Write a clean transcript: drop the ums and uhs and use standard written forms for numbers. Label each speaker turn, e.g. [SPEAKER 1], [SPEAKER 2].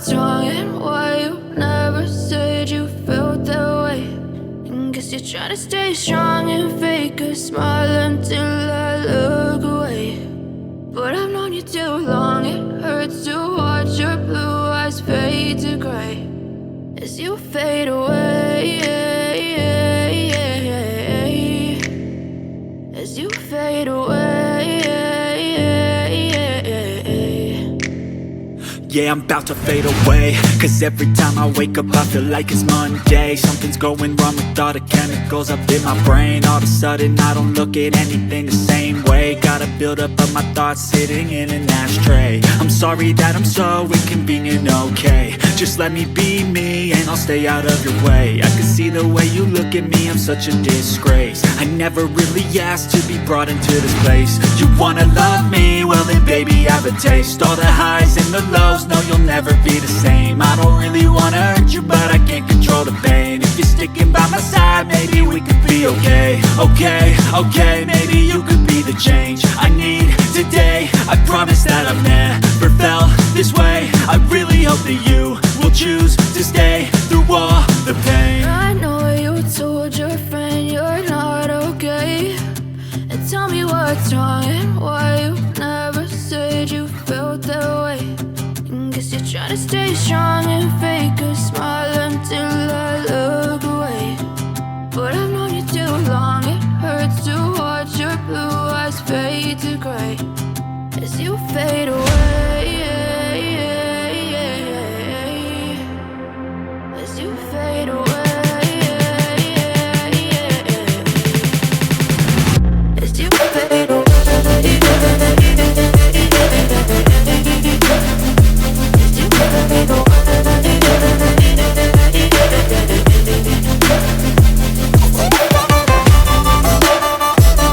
[SPEAKER 1] what's wrong and why you never said you felt that way. And guess you're trying to stay strong and fake a smile until I look away. But I've known you too long, it hurts to watch your blue eyes fade to gray as you fade away, as you fade away.
[SPEAKER 2] Yeah, I'm about to fade away, cause every time I wake up I feel like it's Monday. Something's going wrong with all the chemicals up in my brain. All of a sudden I don't look at anything the same way. Got a buildup of my thoughts sitting in an ashtray. I'm sorry that I'm so inconvenient, okay. Just let me be me and I'll stay out of your way. I can see the way you look at me, I'm such a disgrace. I never really asked to be brought into this place. You wanna love me? Well then baby I have a taste. All the highs and the lows, no you'll never be the same. I don't really wanna hurt you but I can't control the pain. If you're sticking by my side maybe we could be okay. Okay, maybe you could be the change I need today. I promise that I've never felt this way. I really hope that you will choose to stay through all the pain.
[SPEAKER 1] I know you told your friend you're not okay, and tell me what's wrong and why you never said you felt that way. And guess you're trying to stay strong and fake a smile until I look away. But I've known you too long, it hurts to watch your blue eyes fade to gray as you fade away, as you fade away, as you fade